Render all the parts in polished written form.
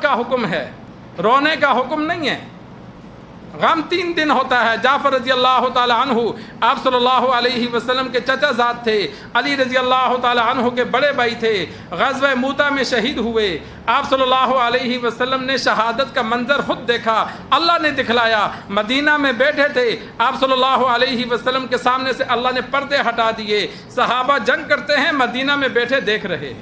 کا حکم ہے، رونے کا حکم نہیں ہے۔ غم 3 دن ہوتا ہے۔ جعفر رضی اللہ تعالی عنہ آپ صلی اللہ علیہ وسلم کے چچا زاد تھے، علی رضی اللہ تعالی عنہ کے بڑے بھائی تھے، غزوہ موتا میں شہید ہوئے۔ آپ صلی اللہ علیہ وسلم نے شہادت کا منظر خود دیکھا، اللہ نے دکھلایا۔ مدینہ میں بیٹھے تھے آپ صلی اللہ علیہ وسلم کے سامنے سے اللہ نے پردے ہٹا دیے، صحابہ جنگ کرتے ہیں، مدینہ میں بیٹھے دیکھ رہے۔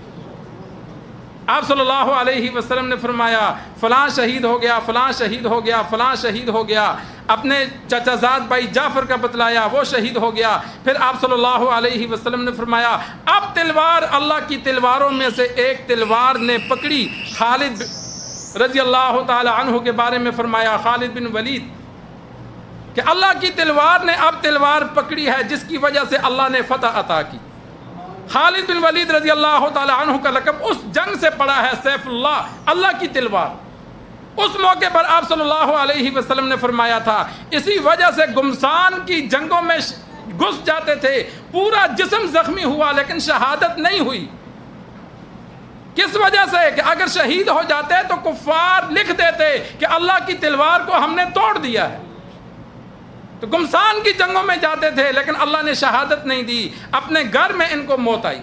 آپ صلی اللہ علیہ وسلم نے فرمایا فلاں شہید ہو گیا، فلاں شہید ہو گیا، فلاں شہید ہو گیا۔ اپنے چچا زاد بھائی جعفر کا بتلایا، وہ شہید ہو گیا۔ پھر آپ صلی اللہ علیہ وسلم نے فرمایا اب تلوار اللہ کی تلواروں میں سے ایک تلوار نے پکڑی۔ خالد رضی اللہ تعالی عنہ کے بارے میں فرمایا، خالد بن ولید، کہ اللہ کی تلوار نے اب تلوار پکڑی ہے جس کی وجہ سے اللہ نے فتح عطا کی۔ خالد بن ولید رضی اللہ تعالی عنہ کا لقب اس جنگ سے پڑا ہے، سیف اللہ، اللہ کی تلوار۔ اس موقع پر آپ صلی اللہ علیہ وسلم نے فرمایا تھا اسی وجہ سے گمسان کی جنگوں میں گھس جاتے تھے، پورا جسم زخمی ہوا لیکن شہادت نہیں ہوئی۔ کس وجہ سے؟ کہ اگر شہید ہو جاتے تو کفار لکھ دیتے کہ اللہ کی تلوار کو ہم نے توڑ دیا ہے۔ تو گمسان کی جنگوں میں جاتے تھے لیکن اللہ نے شہادت نہیں دی۔ اپنے گھر میں ان کو موت آئی،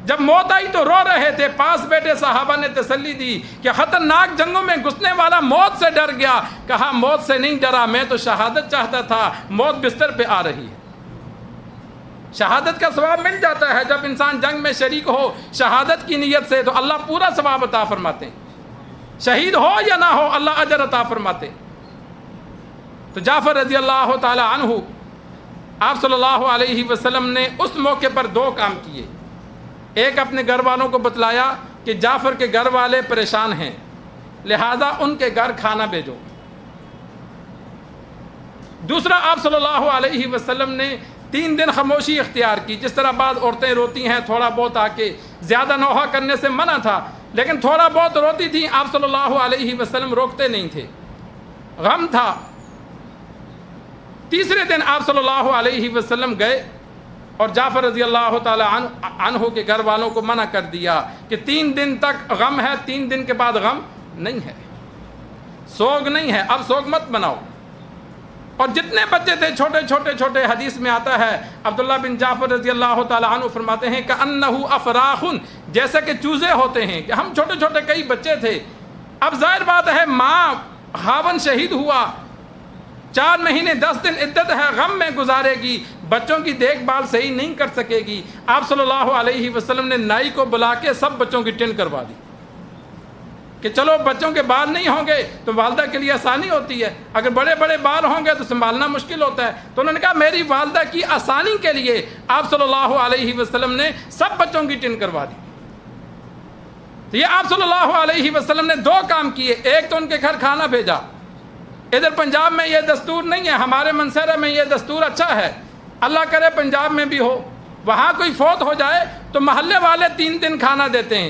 جب موت آئی تو رو رہے تھے، پاس بیٹھے صحابہ نے تسلی دی کہ خطرناک جنگوں میں گھسنے والا موت سے ڈر گیا۔ کہا موت سے نہیں ڈرا، میں تو شہادت چاہتا تھا، موت بستر پہ آ رہی ہے۔ شہادت کا ثواب مل جاتا ہے جب انسان جنگ میں شریک ہو شہادت کی نیت سے، تو اللہ پورا ثواب عطا فرماتے ہیں، شہید ہو یا نہ ہو اللہ اجر عطا فرماتے ہیں۔ تو جعفر رضی اللہ تعالی عنہ آپ صلی اللہ علیہ وسلم نے اس موقع پر 2 کام کیے۔ ایک اپنے گھر والوں کو بتلایا کہ جعفر کے گھر والے پریشان ہیں، لہذا ان کے گھر کھانا بھیجو۔ دوسرا، آپ صلی اللہ علیہ وسلم نے 3 دن خاموشی اختیار کی۔ جس طرح بعض عورتیں روتی ہیں تھوڑا بہت آ کے، زیادہ نوحہ کرنے سے منع تھا لیکن تھوڑا بہت روتی تھیں، آپ صلی اللہ علیہ وسلم روکتے نہیں تھے، غم تھا۔ تیسرے دن آپ صلی اللہ علیہ وسلم گئے اور جعفر رضی اللہ تعالی عنہ کے گھر والوں کو منع کر دیا کہ 3 دن تک غم ہے، 3 دن کے بعد غم نہیں ہے، سوگ نہیں ہے، اب سوگ مت بناؤ۔ اور جتنے بچے تھے چھوٹے، حدیث میں آتا ہے عبداللہ بن جعفر رضی اللہ تعالی عنہ فرماتے ہیں کہ انہو افراخن، جیسے کہ چوزے ہوتے ہیں، کہ ہم چھوٹے کئی بچے تھے۔ اب ظاہر بات ہے ماں خاون شہید ہوا، 4 مہینے 10 دن عدت ہے، غم میں گزارے گی، بچوں کی دیکھ بھال صحیح نہیں کر سکے گی۔ آپ صلی اللہ علیہ وسلم نے نائی کو بلا کے سب بچوں کی ٹن کروا دی کہ چلو بچوں کے بال نہیں ہوں گے تو والدہ کے لیے آسانی ہوتی ہے، اگر بڑے بال ہوں گے تو سنبھالنا مشکل ہوتا ہے۔ تو انہوں نے کہا میری والدہ کی آسانی کے لیے آپ صلی اللہ علیہ وسلم نے سب بچوں کی ٹن کروا دی۔ تو یہ آپ صلی اللہ علیہ وسلم نے 2 کام کیے۔ ایک تو ان کے گھر کھانا بھیجا، ادھر پنجاب میں یہ دستور نہیں ہے، ہمارے منصورہ میں یہ دستور اچھا ہے، اللہ کرے پنجاب میں بھی ہو، وہاں کوئی فوت ہو جائے تو محلے والے 3 دن کھانا دیتے ہیں۔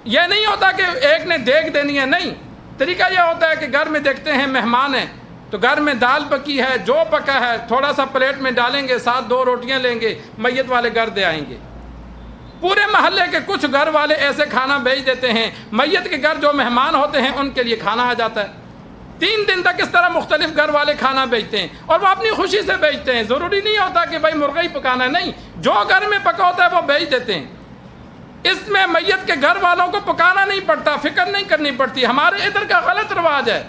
یہ نہیں ہوتا کہ ایک نے دیکھ دینی ہے، نہیں، طریقہ یہ ہوتا ہے کہ گھر میں دیکھتے ہیں مہمان ہیں تو گھر میں دال پکی ہے، جو پکا ہے تھوڑا سا پلیٹ میں ڈالیں گے، ساتھ 2 روٹیاں لیں گے، میت والے گھر دے آئیں گے۔ پورے محلے کے کچھ گھر والے ایسے کھانا بھیج دیتے ہیں، میت کے گھر جو مہمان ہوتے ہیں ان کے لیے کھانا آ جاتا ہے۔ 3 دن تک اس طرح مختلف گھر والے کھانا بیچتے ہیں اور وہ اپنی خوشی سے بیچتے ہیں، ضروری نہیں ہوتا کہ بھائی مرغا ہی پکانا ہے، نہیں، جو گھر میں پکا ہوتا ہے وہ بیچ دیتے ہیں۔ اس میں میت کے گھر والوں کو پکانا نہیں پڑتا، فکر نہیں کرنی پڑتی۔ ہمارے ادھر کا غلط رواج ہے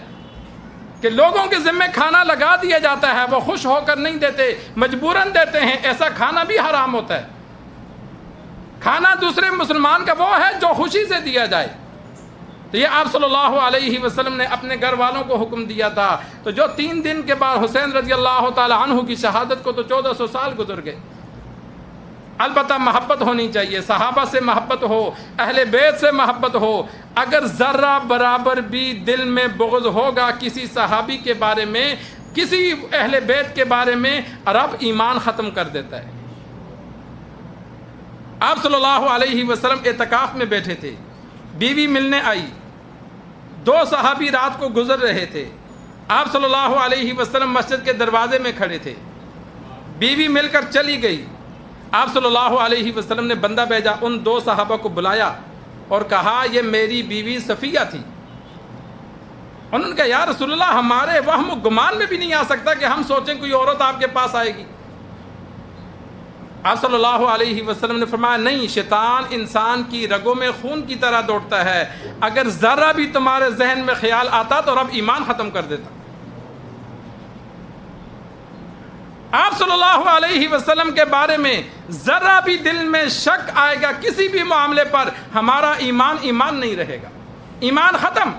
کہ لوگوں کے ذمہ کھانا لگا دیا جاتا ہے، وہ خوش ہو کر نہیں دیتے، مجبوراً دیتے ہیں۔ ایسا کھانا بھی حرام ہوتا ہے۔ کھانا دوسرے مسلمان کا وہ ہے جو خوشی سے دیا جائے۔ تو یہ آپ صلی اللہ علیہ وسلم نے اپنے گھر والوں کو حکم دیا تھا۔ تو جو 3 دن کے بعد حسین رضی اللہ تعالی عنہ کی شہادت کو تو 1400 سال گزر گئے۔ البتہ محبت ہونی چاہیے، صحابہ سے محبت ہو، اہل بیت سے محبت ہو۔ اگر ذرہ برابر بھی دل میں بغض ہوگا کسی صحابی کے بارے میں، کسی اہل بیت کے بارے میں، رب ایمان ختم کر دیتا ہے۔ آپ صلی اللہ علیہ وسلم اعتکاف میں بیٹھے تھے، بیوی ملنے آئی، 2 صحابی رات کو گزر رہے تھے، آپ صلی اللہ علیہ وسلم مسجد کے دروازے میں کھڑے تھے، بیوی مل کر چلی گئی، آپ صلی اللہ علیہ وسلم نے بندہ بھیجا، ان 2 صحابہ کو بلایا اور کہا یہ میری بیوی صفیہ تھی، انہوں نے کہا یا رسول اللہ ہمارے وہم و گمان میں بھی نہیں آ سکتا کہ ہم سوچیں کوئی عورت آپ کے پاس آئے گی۔ آپ صلی اللہ علیہ وسلم نے فرمایا نہیں، شیطان انسان کی رگوں میں خون کی طرح دوڑتا ہے، اگر ذرہ بھی تمہارے ذہن میں خیال آتا تو رب ایمان ختم کر دیتا۔ آپ صلی اللہ علیہ وسلم کے بارے میں ذرا بھی دل میں شک آئے گا کسی بھی معاملے پر، ہمارا ایمان نہیں رہے گا، ایمان ختم،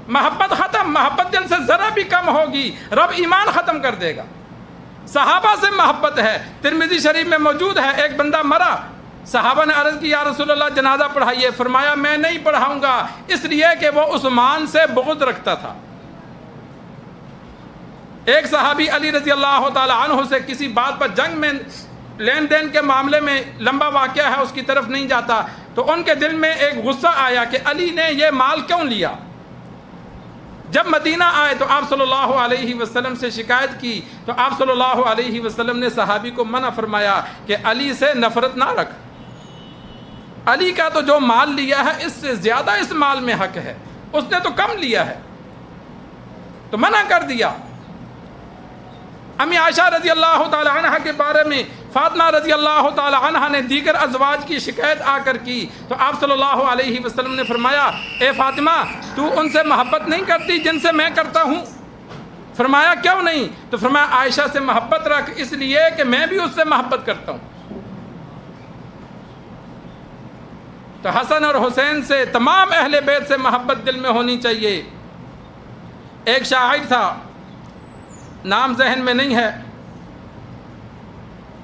محبت ختم، محبت دل سے ذرا بھی کم ہوگی رب ایمان ختم کر دے گا۔ صحابہ سے محبت ہے، ترمذی شریف میں موجود ہے، ایک بندہ مرا، صحابہ نے عرض کی یا رسول اللہ جنازہ پڑھائیے، فرمایا میں نہیں پڑھاؤں گا، اس لیے کہ وہ عثمان سے بغض رکھتا تھا۔ ایک صحابی علی رضی اللہ تعالی عنہ سے کسی بات پر جنگ میں لین دین کے معاملے میں لمبا واقعہ ہے، اس کی طرف نہیں جاتا، تو ان کے دل میں ایک غصہ آیا کہ علی نے یہ مال کیوں لیا۔ جب مدینہ آئے تو آپ صلی اللہ علیہ وسلم سے شکایت کی، تو آپ صلی اللہ علیہ وسلم نے صحابی کو منع فرمایا کہ علی سے نفرت نہ رکھ، علی کا تو جو مال لیا ہے اس سے زیادہ اس مال میں حق ہے، اس نے تو کم لیا ہے، تو منع کر دیا۔ امی عائشہ رضی اللہ تعالی عنہ کے بارے میں فاطمہ رضی اللہ تعالی عنہ نے دیگر ازواج کی شکایت آ کر کی، تو آپ صلی اللہ علیہ وسلم نے فرمایا اے فاطمہ تو ان سے محبت نہیں کرتی جن سے میں کرتا ہوں؟ فرمایا کیوں نہیں؟ تو فرمایا عائشہ سے محبت رکھ، اس لیے کہ میں بھی اس سے محبت کرتا ہوں۔ تو حسن اور حسین سے، تمام اہل بیت سے محبت دل میں ہونی چاہیے۔ ایک شاعر تھا، نام ذہن میں نہیں ہے،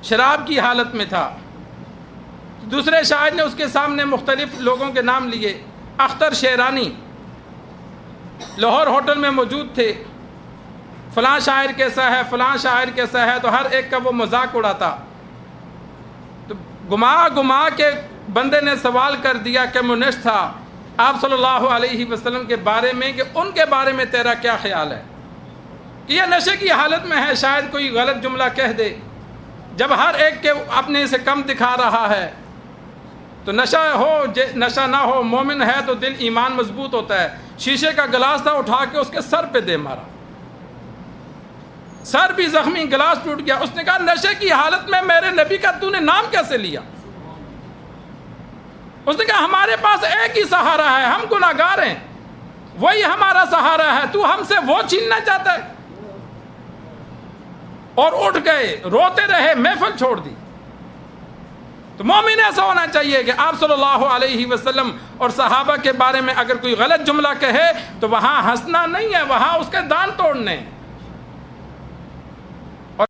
شراب کی حالت میں تھا، دوسرے شاعر نے اس کے سامنے مختلف لوگوں کے نام لیے، اختر شیرانی لاہور ہوٹل میں موجود تھے، فلاں شاعر کیسا ہے، فلاں شاعر کیسا ہے، تو ہر ایک کا وہ مذاق اڑاتا، تو گما کے بندے نے سوال کر دیا کہ منش تھا آپ صلی اللہ علیہ وسلم کے بارے میں کہ ان کے بارے میں تیرا کیا خیال ہے؟ یہ نشے کی حالت میں ہے، شاید کوئی غلط جملہ کہہ دے، جب ہر ایک کے اپنے سے کم دکھا رہا ہے، تو نشہ ہو نشہ نہ ہو، مومن ہے تو دل ایمان مضبوط ہوتا ہے۔ شیشے کا گلاس تھا، اٹھا کے اس کے سر پہ دے مارا، سر بھی زخمی، گلاس ٹوٹ گیا۔ اس نے کہا نشے کی حالت میں میرے نبی کا تو نے نام کیسے لیا؟ اس نے کہا ہمارے پاس ایک ہی سہارا ہے، ہم گناہگار ہیں، وہی ہمارا سہارا ہے، تو ہم سے وہ چھیننا چاہتا ہے؟ اور اٹھ گئے، روتے رہے، محفل چھوڑ دی۔ تو مومن ایسا ہونا چاہیے کہ آپ صلی اللہ علیہ وسلم اور صحابہ کے بارے میں اگر کوئی غلط جملہ کہے تو وہاں ہنسنا نہیں ہے، وہاں اس کے دان توڑنے ہیں۔